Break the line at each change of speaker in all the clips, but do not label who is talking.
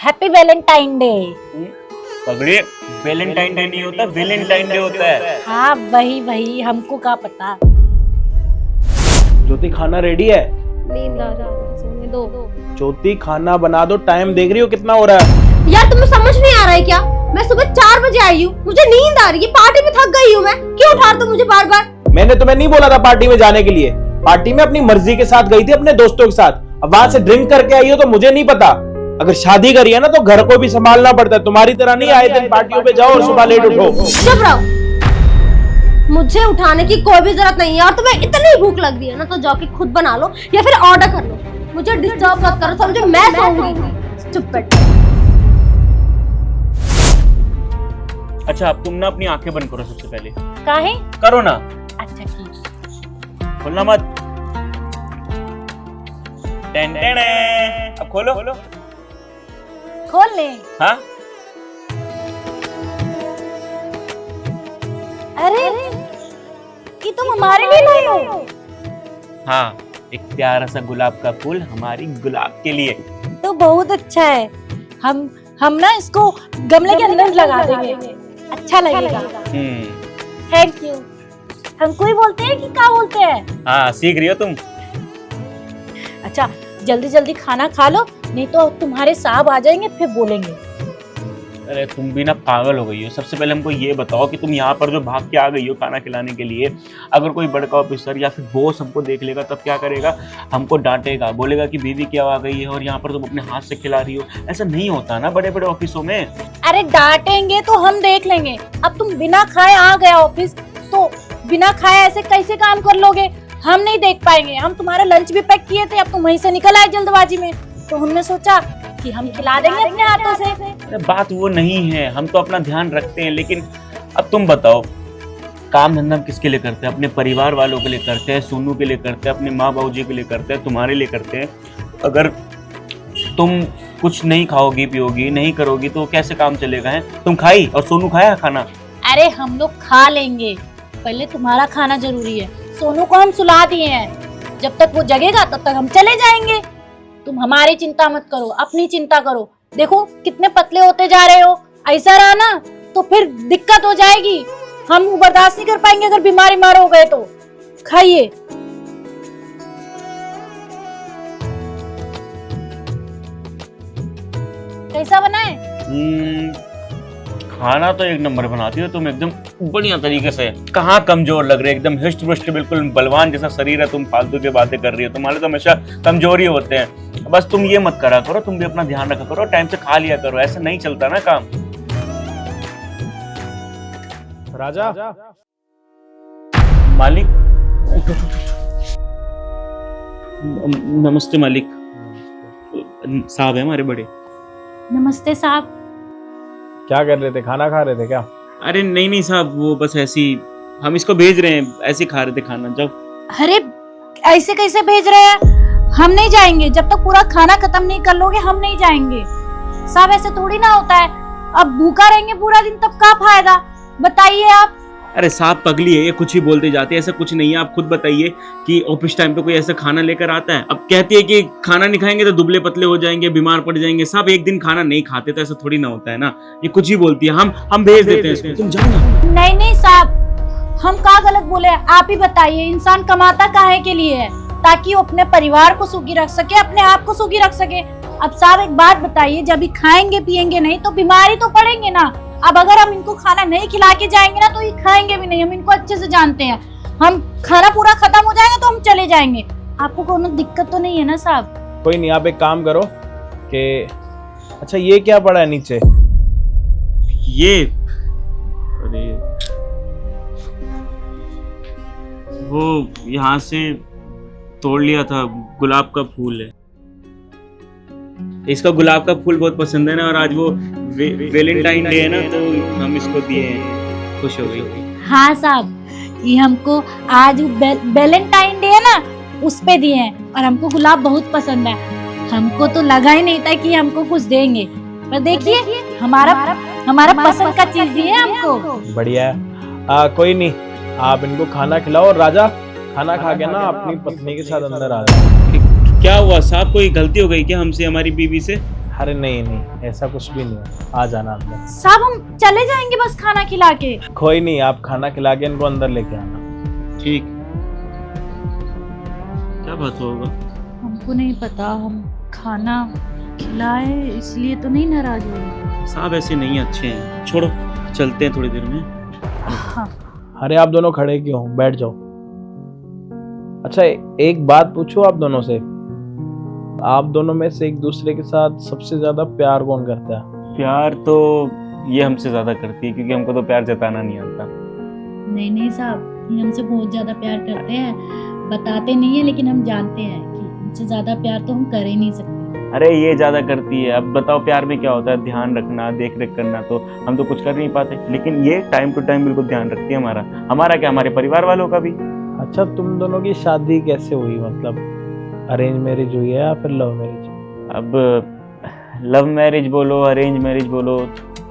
Happy Valentine day.
पगड़ी, Valentine day नहीं होता, वैलेंटाइन डे होता है।
हाँ वही हमको क्या पता।
ज्योति खाना रेडी है?
नींद आ रही है, सोने दो।
ज्योति खाना बना दो, टाइम देख रही हो कितना हो रहा है?
यार तुम्हें समझ नहीं आ रहा है क्या? मैं सुबह 4 बजे आई हूँ, मुझे नींद आ रही है, पार्टी में थक गई हूँ मैं। क्यों उठा रहे हो मुझे बार बार?
मैंने तुम्हें नहीं बोला था पार्टी में जाने के लिए। पार्टी में अपनी मर्जी के साथ गई थी अपने दोस्तों के साथ। अब वहां से ड्रिंक करके आई हो तो मुझे नहीं पता। अगर शादी करी है ना तो घर को भी संभालना पड़ता है। तुम्हारी तरह नहीं आए दिन पार्टियों पे जाओ और सुबह लेट उठो।
चुप रहो, मुझे उठाने की कोई भी जरूरत नहीं है। और तुम्हें इतनी भूख लग रही है ना तो जाके खुद बना लो या फिर ऑर्डर कर लो। मुझे डिस्टर्ब मत करो, समझो? मैं सोऊंगी। स्टूपिड।
अच्छा अब तुम ना अपनी आंखें बंद करो सबसे पहले।
काहे?
करो ना।
अच्छा ठीक।
खोलना मत। Ten ten. अब खोलो।
खोल ले।
हाँ
अरे ये तुम हमारे लिए लाए हो?
हाँ, एक प्यारा सा गुलाब का फूल हमारी गुलाब के लिए।
तो बहुत अच्छा है। हम ना इसको गमले के अंदर लगा देंगे, अच्छा लगेगा। Thank you. हमको ही बोलते हैं कि क्या बोलते हैं?
हाँ सीख रही हो तुम।
अच्छा जल्दी जल्दी खाना खा लो, नहीं तो तुम्हारे साहब आ जाएंगे फिर बोलेंगे।
अरे तुम भी ना पागल हो गई हो। सबसे पहले हमको ये बताओ कि तुम यहाँ पर जो भाग के आ गई हो खाना खिलाने के लिए, अगर कोई बड़का ऑफिसर या फिर बॉस हमको देख लेगा तब क्या करेगा? हमको डांटेगा, बोलेगा कि बीवी क्या आ गई है और यहाँ पर तुम अपने हाथ से खिला रही हो। ऐसा नहीं होता ना बड़े बड़े ऑफिसों में।
अरे डांटेंगे तो हम देख लेंगे। अब तुम बिना खाए आ गए ऑफिस, तो बिना खाए ऐसे कैसे काम कर लोगे? हम नहीं देख पाएंगे। हम तुम्हारा लंच भी पैक किए थे, अब तुम वहीं से निकल आए जल्दबाजी में, तो हमने सोचा कि हम खिला देंगे अपने हाथों से।
अरे बात वो नहीं है, हम तो अपना ध्यान रखते हैं। लेकिन अब तुम बताओ, काम धंधा किसके लिए करते हैं? अपने परिवार वालों के लिए करते हैं, सोनू के लिए करते हैं, अपने माँ बाबू जी के लिए करते हैं, तुम्हारे लिए करते हैं। अगर तुम कुछ नहीं खाओगी पियोगी नहीं करोगी तो कैसे काम चलेगा? है तुम खाई और सोनू खाया खाना?
अरे हम लोग खा लेंगे, पहले तुम्हारा खाना जरूरी है। सोनू को हम सुला दिए हैं, जब तक वो जगेगा तब तक हम चले जाएंगे। तुम हमारी चिंता मत करो, अपनी चिंता करो। देखो कितने पतले होते जा रहे हो। ऐसा रहा ना तो फिर दिक्कत हो जाएगी। हम बर्दाश्त नहीं कर पाएंगे अगर बीमारी मार हो गए तो। खाइए। कैसा बना है?
खाना तो एक नंबर बनाती हो तुम, एकदम बढ़िया तरीके से। कहाँ कमजोर लग रहे, एकदम हिष्ट पुष्ट बिल्कुल बलवान जैसा शरीर है। तुम फालतू की बातें कर रही हो, तुम्हारे तो हमेशा कमजोरी होते हैं। बस तुम ये मत करा करो, तुम भी अपना ध्यान रखा करो, टाइम से खा लिया करो। ऐसे नहीं चलता ना काम।
राजा
मालिक नमस्ते मालिक। साहब है हमारे बड़े।
नमस्ते साहब।
क्या कर रहे थे? खाना खा रहे थे क्या?
अरे नहीं साहब, वो बस ऐसी हम इसको भेज रहे हैं, ऐसे खा रहे थे खाना। जाओ।
अरे ऐसे कैसे भेज रहे हैं? हम नहीं जाएंगे जब तक पूरा खाना खत्म नहीं कर लोगे। हम नहीं जाएंगे साहब, ऐसे थोड़ी ना होता है। अब भूखा रहेंगे पूरा दिन तब क्या फायदा? बताइए आप।
अरे साहब पगली है ये, कुछ ही बोलते जाते हैं। ऐसा कुछ नहीं है, आप खुद बताइए कि ऑफिस टाइम पे कोई ऐसा खाना लेकर आता है? अब कहती है कि खाना नहीं खाएंगे तो दुबले पतले हो जाएंगे, बीमार पड़ जाएंगे। साहब एक दिन खाना नहीं खाते तो ऐसा थोड़ी ना होता है ना। ये कुछ ही बोलती है। हम भेज देते हैं इसको, तुम जाओ ना।
नहीं साहब, हम क्या गलत बोले? आप ही बताइए। इंसान कमाता काहे के लिए है? ताकि वो अपने परिवार को सुखी रख सके, अपने आप को सुखी रख सके। अब साहब एक बात बताइए, जब भी खाएंगे पिएंगे नहीं तो बीमारी तो पड़ेंगे ना। अब अगर हम इनको खाना नहीं खिला के जाएंगे ना तो ये खाएंगे भी नहीं। हम इनको अच्छे से जानते हैं। हम खाना पूरा खत्म हो जाएगा तो हम चले जाएंगे। आपको कोई दिक्कत तो नहीं है ना साहब?
कोई नहीं, आप एक काम करो कि अच्छा ये क्या पड़ा है नीचे?
ये अरे वो यहाँ से तोड़ लिया था, गुलाब का फूल है। इसका गुलाब का फूल बहुत पसंद है ना, और आज वो वैलेंटाइन डे है ना तो हम इसको दिए हैं। खुश हो गई।
हाँ साहब, ये हमको आज वैलेंटाइन डे है ना उस पे दिए हैं, और हमको गुलाब बहुत पसंद है। हमको तो लगा ही नहीं था कि हमको कुछ देंगे, पर देखिए हमारा पसंद का चीज दिए हमको।
बढ़िया है। कोई नहीं, आप इनको खाना खिलाओ। और राजा खाना खा के ना अपनी पत्नी के साथ अंदर आ जाओ।
क्या हुआ साहब, कोई गलती हो गई क्या हमसे, हमारी बीवी से?
अरे नहीं नहीं, ऐसा कुछ भी नहीं है, आ जाना अंदर।
साहब हम चले जाएंगे बस खाना खिला के।
कोई नहीं, आप खाना खिला के इनको अंदर लेके आना।
ठीक। क्या बात होगा?
हमको नहीं पता, हम खाना खिलाए इसलिए तो नहीं नाराज हो रहे।
साहब ऐसे नहीं अच्छे हैं, छोड़ो चलते हैं थोड़ी देर में।
हाँ।
अरे आप दोनों खड़े क्यों हो, बैठ जाओ। अच्छा एक बात पूछो आप दोनों से, आप दोनों में से एक दूसरे के साथ सबसे ज्यादा प्यार कौन करता है?
प्यार तो ये हमसे ज्यादा करती है, क्योंकि हमको तो प्यार जताना नहीं आता।
नहीं नहीं साहब, ये हमसे बहुत ज्यादा प्यार करते हैं, बताते नहीं है लेकिन हम जानते हैं कि इनसे ज्यादा प्यार तो हम कर ही नहीं सकते।
अरे ये ज्यादा करती है। अब बताओ प्यार में क्या होता है, ध्यान रखना, देख रेख करना, तो हम तो कुछ कर नहीं पाते, लेकिन ये टाइम टू टाइम बिल्कुल ध्यान रखती है हमारा। हमारा क्या, हमारे परिवार वालों का भी।
अच्छा तुम दोनों की शादी कैसे हुई, मतलब अरेंज मैरिज हुई है या फिर लव मैरिज?
अब लव मैरिज बोलो, अरेंज मैरिज बोलो,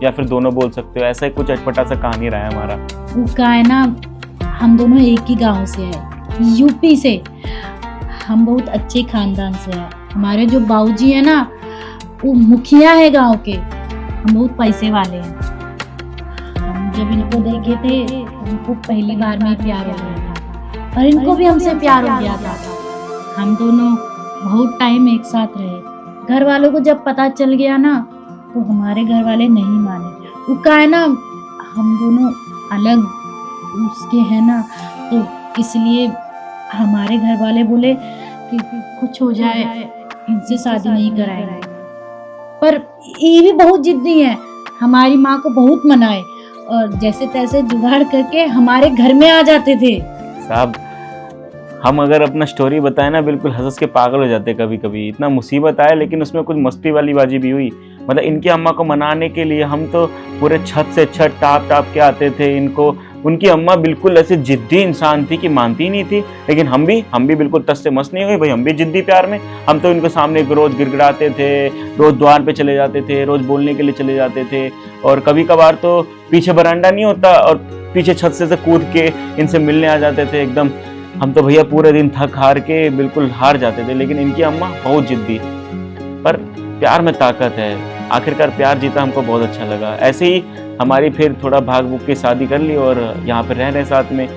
या फिर दोनों बोल सकते हो, ऐसा कुछ अटपटा सा कहानी रहा है हमारा।
वो का है ना, हम दोनों एक ही गांव से है, यूपी से। हम बहुत अच्छे खानदान से है। हमारे जो बाबूजी है ना, वो मुखिया है गांव के। हम बहुत पैसे वाले हैं। हम जब इनको देखे थे, हमको पहली बार में प्यार हो गया था और इनको भी हमसे प्यार हो गया था। हम दोनों बहुत टाइम एक साथ रहे। घर वालों को जब पता चल गया ना, तो हमारे घर वाले नहीं माने। वो का है ना, हम दोनों अलग उसके हैं ना, तो इसलिए हमारे घर वाले बोले कि कुछ हो जाए इनसे शादी नहीं कराएंगे। पर ये भी बहुत जिद्दी है, हमारी माँ को बहुत मनाए और जैसे तैसे जुगाड़ करके हमारे घर में आ जाते थे।
साहब हम अगर अपना स्टोरी बताए ना, बिल्कुल हंस के पागल हो जाते कभी कभी। इतना मुसीबत आया, लेकिन उसमें कुछ मस्ती वाली बाजी भी हुई। मतलब इनकी अम्मा को मनाने के लिए हम तो पूरे छत से छत टाप टाप के आते थे इनको। उनकी अम्मा बिल्कुल ऐसे जिद्दी इंसान थी कि मानती ही नहीं थी, लेकिन हम भी बिल्कुल तस से मस नहीं हुए भाई। हम भी जिद्दी प्यार में। हम तो इनको सामने रोज गिड़गिड़ाते थे, रोज द्वार पे चले जाते थे, रोज बोलने के लिए चले जाते थे। और कभी कभार तो पीछे बरांडा नहीं होता, और पीछे छत से कूद के इनसे मिलने आ जाते थे एकदम। हम तो भैया पूरे दिन थक हार के बिल्कुल हार जाते थे, लेकिन इनकी अम्मा बहुत जिद्दी। पर प्यार में ताकत है, आखिरकार प्यार जीता, हमको बहुत अच्छा लगा। ऐसे ही हमारी फिर थोड़ा भाग भूग के शादी कर ली और यहाँ पे रह रहे साथ में,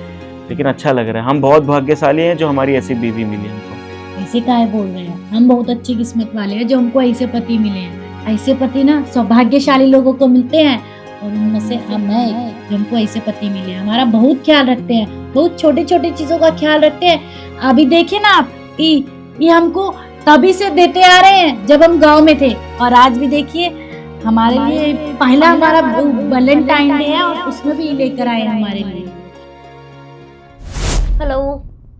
लेकिन अच्छा लग रहा है। हम बहुत भाग्यशाली हैं जो हमारी ऐसी बीवी मिली हमको।
ऐसे काहे बोल रहे हैं, हम बहुत अच्छी किस्मत वाले हैं जो हमको ऐसे पति मिले हैं। ऐसे पति ना सौभाग्यशाली लोगों को मिलते हैं, और उनमें से हम हैं जो हमको ऐसे पति मिले हैं। हमारा बहुत ख्याल रखते हैं, बहुत छोटे छोटे चीजों का ख्याल रखते हैं। अभी देखिए ना आप, ये हमको तभी से देते आ रहे हैं जब हम गांव में थे, और आज भी देखिए हमारे लिए पहला हमारा वैलेंटाइन डे है और उसमें भी लेकर आए हमारे लिए।
हेलो।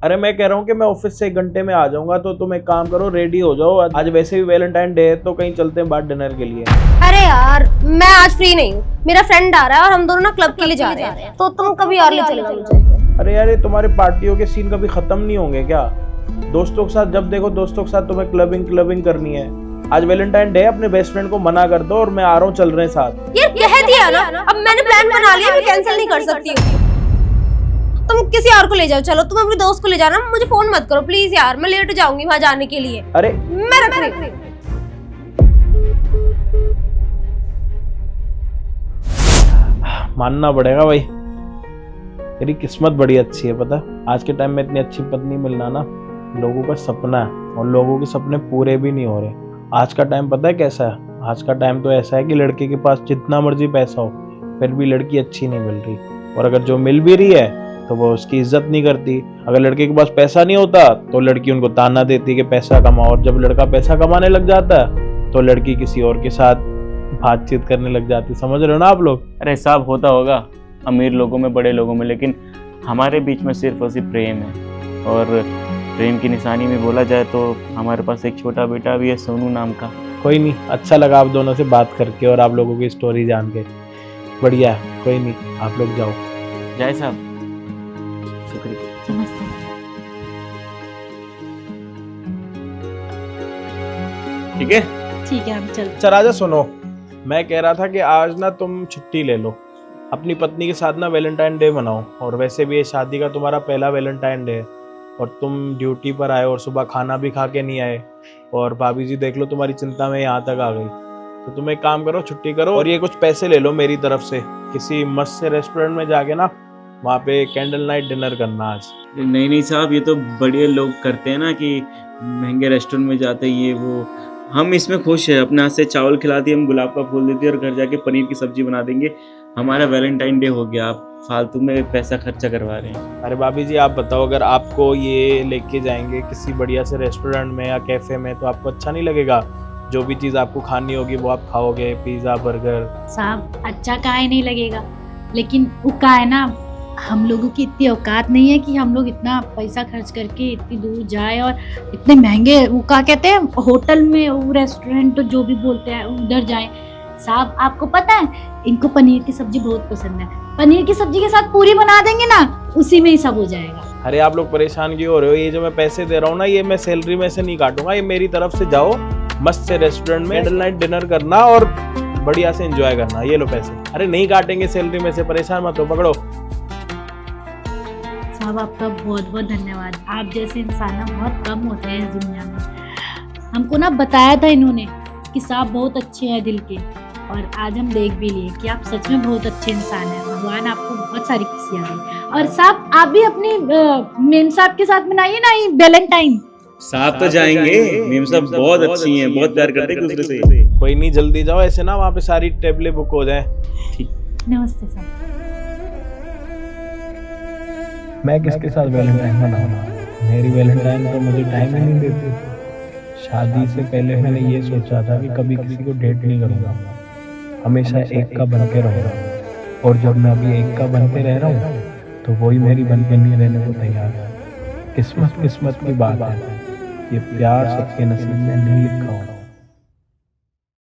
अरे मैं कह रहा हूँ कि मैं ऑफिस से 1 घंटे में आ जाऊंगा, तो तुम एक काम करो, रेडी हो जाओ। आज वैसे भी वैलेंटाइन डे है, तो कहीं चलते हैं बाहर डिनर के लिए।
अरे यार मैं आज फ्री नहीं हूँ, मेरा फ्रेंड आ रहा है और हम दोनों ना क्लब के लिए जा रहे हैं, तो तुम कभी और ले चलना मुझे।
अरे यार ये तुम्हारे पार्टियों के सीन कभी खत्म नहीं होंगे क्या? दोस्तों के साथ जब देखो दोस्तों के साथ तुम्हें क्लबिंग करनी है। आज वैलेंटाइन डे, अपने बेस्ट फ्रेंड को मना कर दो और मैं आ रहा हूँ, चल रहे हैं साथ।
यार कह दिया ना, अब मैंने प्लान बना लिया, मैं कैंसिल नहीं कर सकती हूँ। तुम किसी और को ले जाओ, चलो तुम अपने दोस्त को ले जाना, मुझे फोन मत करो प्लीज यार, मैं लेट हो जाऊंगी वहां जाने के लिए।
अरे
मैं रख रही हूँ।
मानना पड़ेगा भाई, तेरी किस्मत बड़ी अच्छी है। पता आज के टाइम में इतनी अच्छी पत्नी मिलना ना लोगों का सपना है, और लोगों के सपने पूरे भी नहीं हो रहे। आज का टाइम पता है कैसा है? आज का टाइम तो ऐसा है कि लड़के के पास जितना मर्जी पैसा हो, फिर भी लड़की अच्छी नहीं मिल रही, और अगर जो मिल भी रही है तो वो उसकी इज्जत नहीं करती। अगर लड़के के पास पैसा नहीं होता तो लड़की उनको ताना देती कि पैसा कमाओ, और जब लड़का पैसा कमाने लग जाता है तो लड़की किसी और के साथ बातचीत करने लग जाती। समझ रहे हो ना आप लोग?
अरे साहब होता होगा अमीर लोगों में, बड़े लोगों में, लेकिन हमारे बीच में सिर्फ और सिर्फ प्रेम है। और प्रेम की निशानी में बोला जाए तो हमारे पास एक छोटा बेटा भी है, सोनू नाम का।
कोई नहीं, अच्छा लगा आप दोनों से बात करके और आप लोगों की स्टोरी जान के। बढ़िया है, कोई नहीं, आप लोग जाओ।
जय साहब, शुक्रिया।
नमस्ते।
ठीक है
ठीक है, हम चल।
अच्छा राजा सुनो, मैं कह रहा था कि आज ना तुम छुट्टी ले लो, अपनी पत्नी के साथ ना वैलेंटाइन डे मनाओ। और वैसे भी ये शादी का तुम्हारा पहला वैलेंटाइन डे है, और तुम ड्यूटी पर आए और सुबह खाना भी खा के नहीं आए, और भाभी जी देख लो तुम्हारी चिंता में यहाँ तक आ गई। तो तुम एक काम करो, छुट्टी करो और ये कुछ पैसे ले लो मेरी तरफ से, किसी मस्त से रेस्टोरेंट में जाके ना वहाँ पे कैंडल नाइट डिनर करना आज।
नहीं नहीं साहब, ये तो बड़े लोग करते हैं ना कि महंगे रेस्टोरेंट में जाते हैं ये वो। हम इसमें खुश है, अपने हाथ से चावल खिला दिए, हम गुलाब का फूल देते हैं और घर जाके पनीर की सब्जी बना देंगे। हमारा वैलेंटाइन डे हो गया, आप फालतू में पैसा खर्चा करवा रहे हैं।
अरे भाभी जी आप बताओ, अगर आपको ये लेके जाएंगे किसी बढ़िया से रेस्टोरेंट में या कैफे में तो आपको अच्छा नहीं लगेगा? जो भी चीज़ आपको खानी होगी वो आप खाओगे, पिज़्ज़ा बर्गर।
साहब अच्छा काहे नहीं लगेगा, लेकिन वो का है ना, हम लोगों की इतनी औकात नहीं है कि हम लोग इतना पैसा खर्च करके इतनी दूर जाए और इतने महंगे वो क्या कहते हैं होटल में, वो रेस्टोरेंट जो भी बोलते हैं उधर जाए। साहब आपको पता है इनको पनीर की सब्जी बहुत पसंद है, पनीर की सब्जी के साथ पूरी बना देंगे ना, उसी में ही सब हो जाएगा।
अरे आप लोग परेशान क्यों हो रहे हो? ये जो मैं पैसे दे रहा हूँ ना, ये मैं सैलरी में से नहीं काटूंगा, ये मेरी तरफ से। जाओ मस्त से रेस्टोरेंट में कैंडल नाइट डिनर करना और बढ़िया से एंजॉय करना। ये लो पैसे। अरे नहीं काटेंगे सैलरी में से, परेशान मत हो, पकड़ो।
साहब आपका बहुत बहुत धन्यवाद। आप जैसे इंसान ना बहुत कम होते हैं इस दुनिया में। हमको ना बताया था इन्होंने कि साहब बहुत अच्छे हैं दिल के, और आज हम देख भी लिए कि आप सच में बहुत अच्छे इंसान हैं। भगवान आपको बहुत सारी खुशियाँ दें। और साहब आप भी अपनी मेम साहब के साथ मनाइए ना ये वैलेंटाइन।
साहब तो जाएंगे, मेम साहब बहुत अच्छी हैं, बहुत प्यार करते हैं एक दूसरे से।
कोई नहीं, जल्दी जाओ, ऐसे ना वहाँ पे सारी टेबलें बुक हो जाए।
नमस्ते साहब।
मैं किसके साथ वैलेंटाइन मनाऊंगा? मेरी वैलेंटाइन तो मुझे टाइम ही नहीं देती। शादी से पहले मैंने ये सोचा था कि कभी किसी को डेट नहीं करूंगा, हमेशा एक का बन के रहूंगा। और जब मैं अभी एक का बन के रह रहा हूँ तो वही मेरी बन के नहीं रहने को तैयार है। किस्मत की बात है, ये प्यार सबके नसीब में नहीं लिखा होगा।